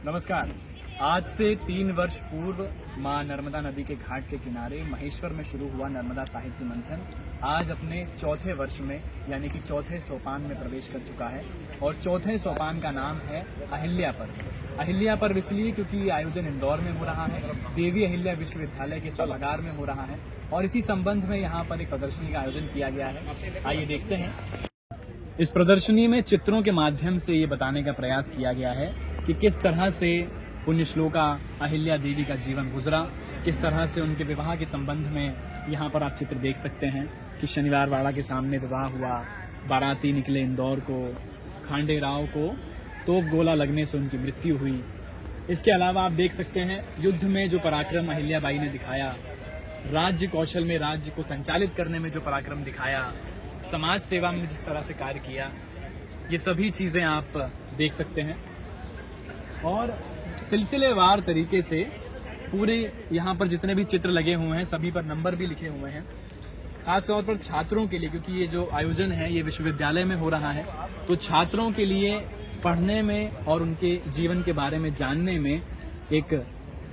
नमस्कार। आज से 3 वर्ष पूर्व मां नर्मदा नदी के घाट के किनारे महेश्वर में शुरू हुआ नर्मदा साहित्य मंथन आज अपने चौथे वर्ष में यानी कि चौथे सोपान में प्रवेश कर चुका है। और चौथे सोपान का नाम है अहिल्या पर्व। अहिल्या पर्व इसलिए क्योंकि ये आयोजन इंदौर में हो रहा है, देवी अहिल्या विश्वविद्यालय के सभागार में हो रहा है और इसी संबंध में यहाँ पर एक प्रदर्शनी का आयोजन किया गया है। आइए देखते हैं। इस प्रदर्शनी में चित्रों के माध्यम से ये बताने का प्रयास किया गया है कि किस तरह से पुण्य श्लोका अहिल्या देवी का जीवन गुजरा, किस तरह से उनके विवाह के संबंध में यहाँ पर आप चित्र देख सकते हैं कि शनिवार वाड़ा के सामने विवाह हुआ, बाराती निकले इंदौर को, खांडे राव को तोप गोला लगने से उनकी मृत्यु हुई। इसके अलावा आप देख सकते हैं युद्ध में जो पराक्रम अहिल्याबाई ने दिखाया, राज्य कौशल में राज्य को संचालित करने में जो पराक्रम दिखाया, समाज सेवा में जिस तरह से कार्य किया, ये सभी चीज़ें आप देख सकते हैं। और सिलसिलेवार तरीके से पूरे यहाँ पर जितने भी चित्र लगे हुए हैं सभी पर नंबर भी लिखे हुए हैं, खास तौर पर छात्रों के लिए, क्योंकि ये जो आयोजन है ये विश्वविद्यालय में हो रहा है, तो छात्रों के लिए पढ़ने में और उनके जीवन के बारे में जानने में एक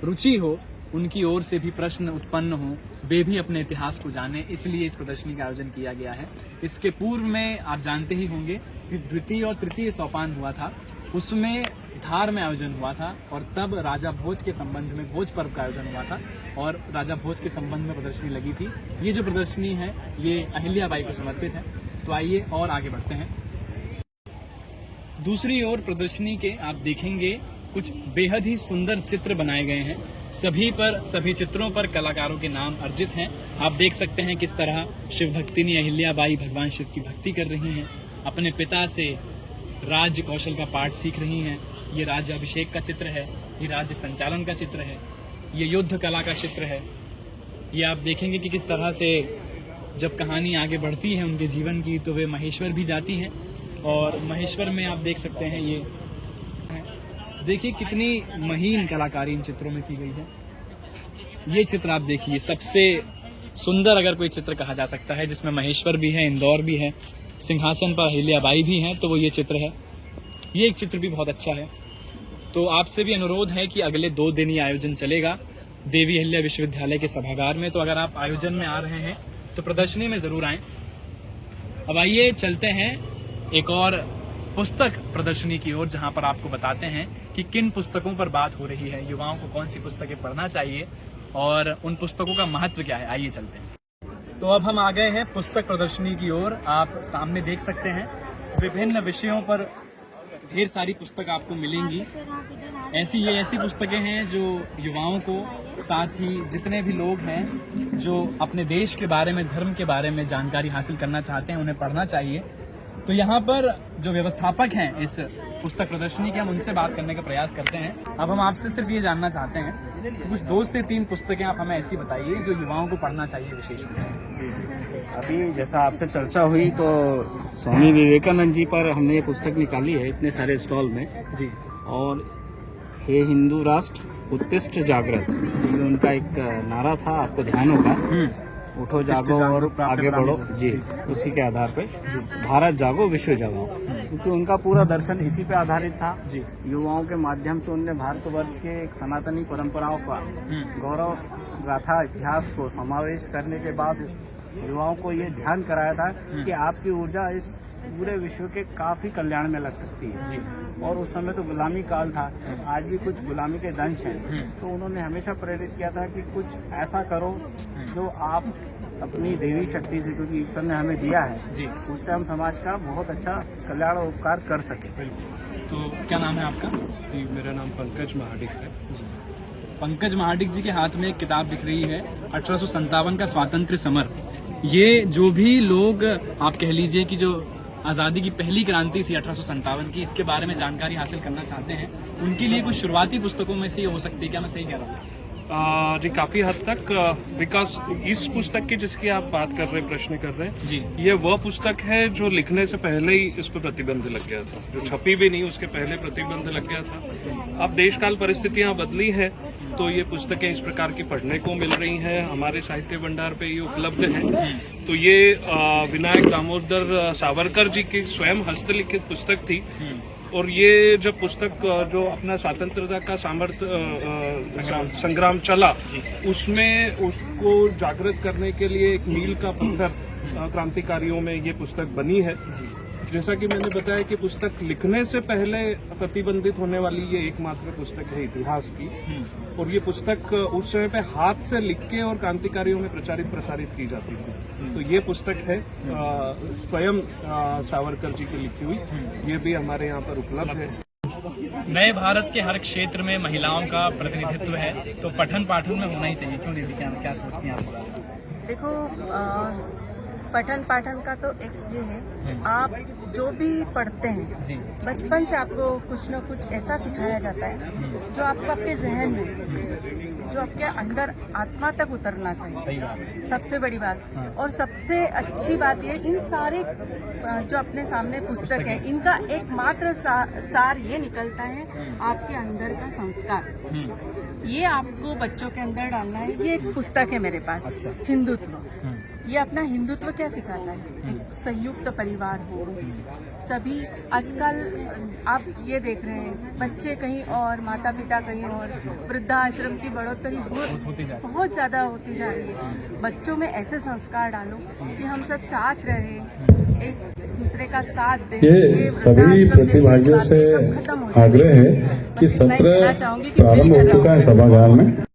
रुचि हो, उनकी ओर से भी प्रश्न उत्पन्न हो, वे भी अपने इतिहास को जाने, इसलिए इस प्रदर्शनी का आयोजन किया गया है। इसके पूर्व में आप जानते ही होंगे कि द्वितीय और तृतीय सोपान हुआ था, उसमें धार में आयोजन हुआ था और तब राजा भोज के संबंध में भोज पर्व का आयोजन हुआ था और राजा भोज के संबंध में प्रदर्शनी लगी थी। ये जो प्रदर्शनी है ये अहिल्याबाई को समर्पित है। तो आइए और आगे बढ़ते हैं। दूसरी ओर प्रदर्शनी के आप देखेंगे कुछ बेहद ही सुंदर चित्र बनाए गए हैं। सभी चित्रों पर कलाकारों के नाम अर्जित हैं। आप देख सकते हैं किस तरह शिव भक्तिनी अहिल्याबाई भगवान शिव की भक्ति कर रही हैं, अपने पिता से राज्य कौशल का पाठ सीख रही हैं। ये राज्य अभिषेक का चित्र है, ये राज्य संचालन का चित्र है, ये युद्ध कला का चित्र है। ये आप देखेंगे कि किस तरह से जब कहानी आगे बढ़ती है उनके जीवन की तो वे महेश्वर भी जाती हैं और महेश्वर में आप देख सकते हैं ये देखिए कितनी महीन कलाकारी इन चित्रों में की गई है। ये चित्र आप देखिए, सबसे सुंदर अगर कोई चित्र कहा जा सकता है जिसमें महेश्वर भी है, इंदौर भी है, सिंहासन पर अहिल्याबाई भी हैं, तो वो ये चित्र है। ये एक चित्र भी बहुत अच्छा है। तो आपसे भी अनुरोध है कि अगले 2 दिन ये आयोजन चलेगा देवी अहिल्या विश्वविद्यालय के सभागार में। तो अगर आप आयोजन में आ रहे हैं तो प्रदर्शनी में जरूर आएं। अब आइए चलते हैं एक और पुस्तक प्रदर्शनी की ओर, जहां पर आपको बताते हैं कि किन पुस्तकों पर बात हो रही है, युवाओं को कौन सी पुस्तकें पढ़ना चाहिए और उन पुस्तकों का महत्व क्या है। आइए चलते हैं। तो अब हम आ गए हैं पुस्तक प्रदर्शनी की ओर। आप सामने देख सकते हैं विभिन्न विषयों पर ढेर सारी पुस्तक आपको मिलेंगी। ऐसी पुस्तकें हैं जो युवाओं को, साथ ही जितने भी लोग हैं जो अपने देश के बारे में, धर्म के बारे में जानकारी हासिल करना चाहते हैं, उन्हें पढ़ना चाहिए। तो यहाँ पर जो व्यवस्थापक हैं इस पुस्तक प्रदर्शनी के, हम उनसे बात करने का प्रयास करते हैं। अब हम आपसे सिर्फ ये जानना चाहते हैं कि कुछ 2 से 3 पुस्तकें आप हमें ऐसी बताइए जो युवाओं को पढ़ना चाहिए विशेष रूप से। अभी जैसा आपसे चर्चा हुई तो स्वामी विवेकानंद जी पर हमने ये पुस्तक निकाली है इतने सारे स्टॉल में जी। और हे हिंदू राष्ट्र उत्तिष्ठ जागृत, ये उनका एक नारा था, आपको ध्यान होगा, उठो जागो और आगे बढ़ो जी। उसी के आधार पे भारत जागो विश्व जागो, क्योंकि उनका पूरा दर्शन इसी पे आधारित था जी। युवाओं के माध्यम से उनने भारतवर्ष के एक सनातनी परंपराओं का गौरव गाथा इतिहास को समावेश करने के बाद युवाओं को ये ध्यान कराया था कि आपकी ऊर्जा इस पूरे विश्व के काफी कल्याण में लग सकती है जी। और उस समय तो गुलामी काल था, आज भी कुछ गुलामी के दंश हैं, तो उन्होंने हमेशा प्रेरित किया था कि कुछ ऐसा करो जो आप अपनी देवी शक्ति से, क्योंकि ईश्वर ने हमें दिया है जी, उससे हम समाज का बहुत अच्छा कल्याण और उपकार कर सके। तो क्या नाम है आपका? जी, मेरा नाम पंकज महाडिक है जी। पंकज महाडिक जी के हाथ में एक किताब दिख रही है, 1857 का स्वातंत्र्य समर। ये जो भी लोग आप कह लीजिए कि जो आज़ादी की पहली क्रांति थी 1857 की, इसके बारे में जानकारी हासिल करना चाहते हैं, उनके लिए कुछ शुरुआती पुस्तकों में से ये हो सकती है। क्या मैं सही कह रहा हूँ? जी, काफी हद तक, बिकॉज इस पुस्तक की जिसकी आप बात कर रहे हैं, प्रश्न कर रहे हैं जी, ये वह पुस्तक है जो लिखने से पहले ही इस पर प्रतिबंध लग गया था, जो छपी भी नहीं उसके पहले प्रतिबंध लग गया था। अब देश काल परिस्थितियां बदली है तो ये पुस्तकें इस प्रकार की पढ़ने को मिल रही हैं, हमारे साहित्य भंडार पे ये उपलब्ध हैं। तो ये विनायक दामोदर सावरकर जी की स्वयं हस्तलिखित पुस्तक थी और ये जब पुस्तक जो अपना स्वतंत्रता का संग्राम चला, उसमें उसको जागृत करने के लिए एक मील का पत्थर क्रांतिकारियों में ये पुस्तक बनी है। जैसा कि मैंने बताया कि पुस्तक लिखने से पहले प्रतिबंधित होने वाली ये एकमात्र पुस्तक है इतिहास की, और ये पुस्तक उस समय पे हाथ से लिख के और क्रांतिकारियों में प्रचारित प्रसारित की जाती थी। तो ये पुस्तक है स्वयं सावरकर जी की लिखी हुई, ये भी हमारे यहाँ पर उपलब्ध है। नए भारत के हर क्षेत्र में महिलाओं का प्रतिनिधित्व है, तो पठन पाठन में होना ही चाहिए। क्यों दीदी, क्या सोचती हैं आप इस बारे में? देखो, पठन पाठन का तो एक ये है, आप जो भी पढ़ते हैं जी, बचपन से आपको कुछ न कुछ ऐसा सिखाया जाता है जो आपको आपके जहन में, जो आपके अंदर आत्मा तक उतरना चाहिए। सही बात है। सबसे बड़ी बात और सबसे अच्छी बात ये, इन सारे जो अपने सामने पुस्तक है, इनका एकमात्र सार ये निकलता है आपके अंदर का संस्कार। ये आपको बच्चों के अंदर डालना है। ये एक पुस्तक है मेरे पास, हिंदुत्व। ये अपना हिंदुत्व क्या सिखाता है? एक संयुक्त परिवार हो, सभी। आजकल आप ये देख रहे हैं, बच्चे कहीं और, माता पिता कहीं और, वृद्धाश्रम की बढ़ोतरी बहुत ज्यादा होती जा रही है। बच्चों में ऐसे संस्कार डालो कि हम सब साथ रहें, एक दूसरे का साथ दें। ये सभी प्रतिभागियों से आग्रह है कि सत्र प्रारंभ हो चुका है सभागार में।